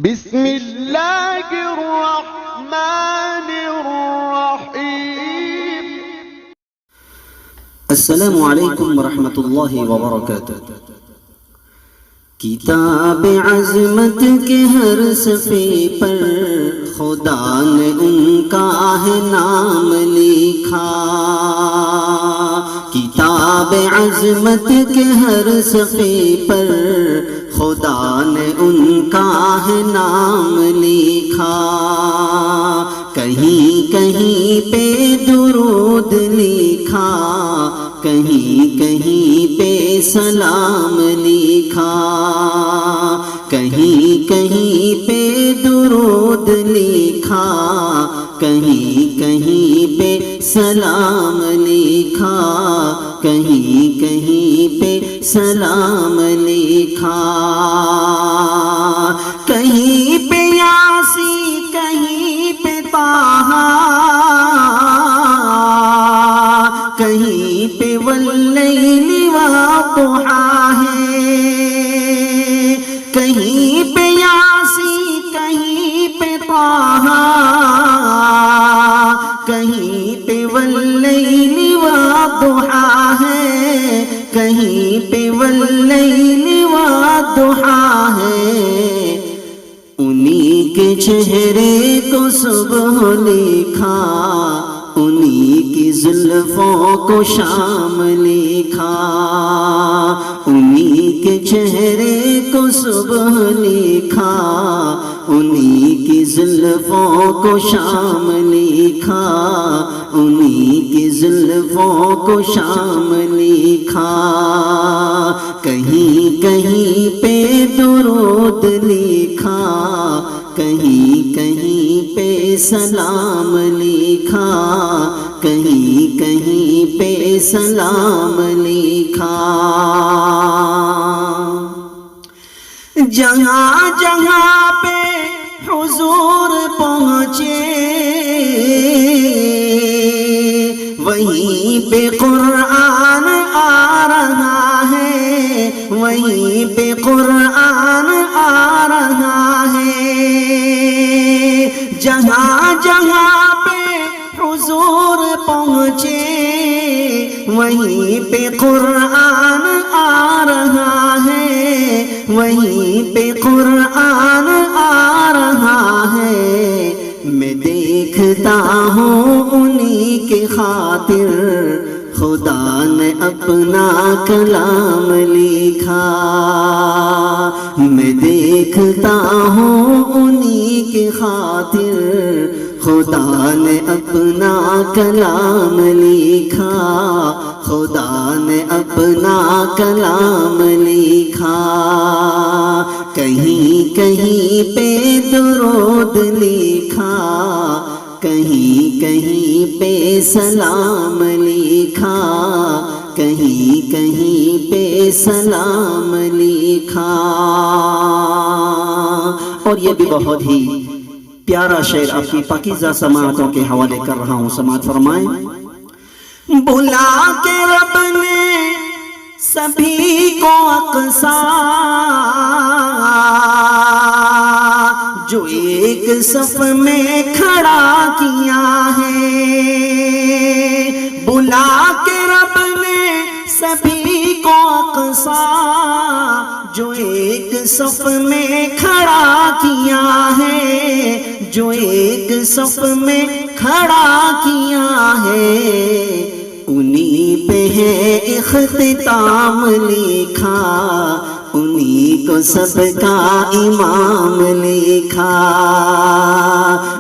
بسم اللہ الرحمن الرحیم۔ السلام علیکم ورحمۃ اللہ وبرکاتہ۔ کتاب عظمت کے ہر صفحے پر خدا نے ان کا ہے نام لکھا۔ کتاب عظمت کے ہر صفحے پر خدا نے ان کا ہے نام لکھا۔ کہیں کہیں پہ درود لکھا، کہیں کہیں پہ سلام لکھا، کہیں کہیں پہ درود لکھا، کہیں کہیں پہ سلام لکھا، کہیں کہیں پہ سلام لکھا۔ کہیں پہ یاسی، کہیں پہ طٰہٰ، کہیں پہ واللیل والضحیٰ ہے، کہیں پہ یاسی، کہیں پہ طٰہٰ، کہیں پہ واللیل والضحیٰ ہے، کہیں پہ واللیل والضحیٰ ہے۔ انہی کے چہرے کو صبح لکھا، انہی کی زلفوں کو شام لکھا، انہی کے چہرے کو صبح لکھا، انہی کی زلفوں کو شام لکھا، انہی کی زلفوں کو شام لکھا۔ کہیں کہیں پہ درود لکھا، کہیں کہیں پہ سلام لکھا، کہیں کہیں پہ سلام لکھا۔ جہاں جہاں پہ حضور پہنچے، وہیں پہ قرآن آ رہا ہے، وہیں پہ قرآن آ رہا ہے۔ جہاں جہاں پہ حضور پہنچے، وہیں پہ قرآن آ رہا ہے، وہیں پہ قرآن آ رہا ہے۔ میں دیکھتا ہوں انہی کے خاطر خدا نے اپنا کلام لکھا، میں دیکھتا ہوں انہی کے خاطر خدا نے اپنا کلام لکھا، خدا نے اپنا کلام لکھا۔ کہیں کہیں پہ درود لکھا، کہیں کہیں پہ سلام لکھا، کہیں کہیں پہ سلام لکھا۔ اور یہ بھی بہت ہی پیارا شعر آپ کی پاکیزہ سماعتوں کے حوالے کر رہا ہوں، سماعت فرمائیں۔ بلا کے رب نے سبھی کو اقصیٰ، جو ایک صف میں کھڑا کیا ہے۔ بلا کے رب نے سبھی کو اقصیٰ، جو ایک صف میں کھڑا کیا ہے، جو ایک صف میں کھڑا کیا ہے۔ انہی پہ ہے اختتام لکھا، انہی کو سب کا امام لکھا،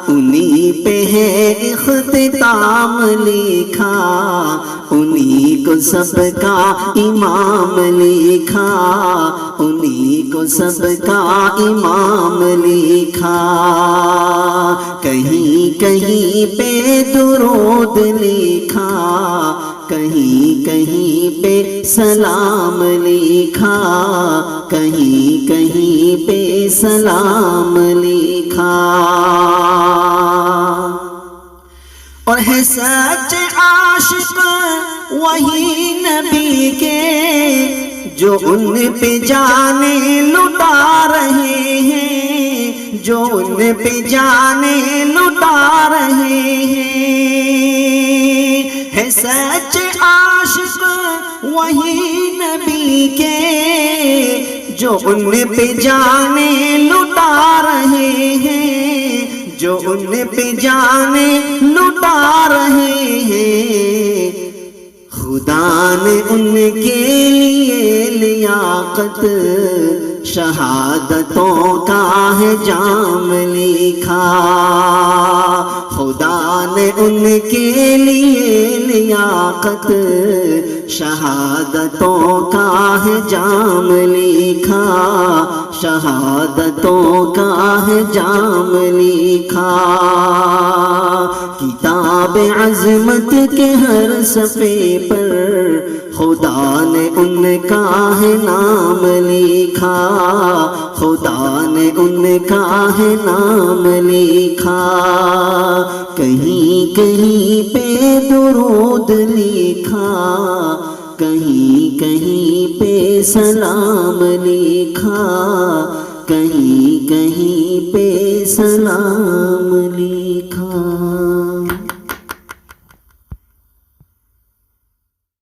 انہی پہ ہے اختتام لکھا، انہی کو سب کا امام لکھا، انہی کو سب کا امام لکھا۔ کہیں کہیں پہ درود لکھا، کہیں کہیں پہ سلام لکھا، کہیں کہیں پہ سلام لکھا۔ اور ہے سچ عاشق وہی نبی کے، جو ان پہ جانے لٹا رہے ہیں، جو ان پہ جانے لٹا رہے ہیں، ہے سچ عاشق وہی نبی کے جو ان پہ جانے لٹا رہے ہیں، جو ان پہ جانے لٹا رہے ہیں۔ خدا نے ان کے لیے لیاقت شہادتوں کا ہے جام لکھا، خدا نے ان کے لیے لیاقت شہادتوں کا ہے جام لکھا، شہادتوں کا ہے جام لکھا۔ کتاب عظمت کے ہر صفحے پر خدا نے ان کا ہے نام لکھا، خدا نے ان کا ہے نام لکھا۔ کہیں کہیں پہ درود لکھا، کہیں کہیں پہ سلام لکھا، کہیں کہیں پہ سلام لکھا۔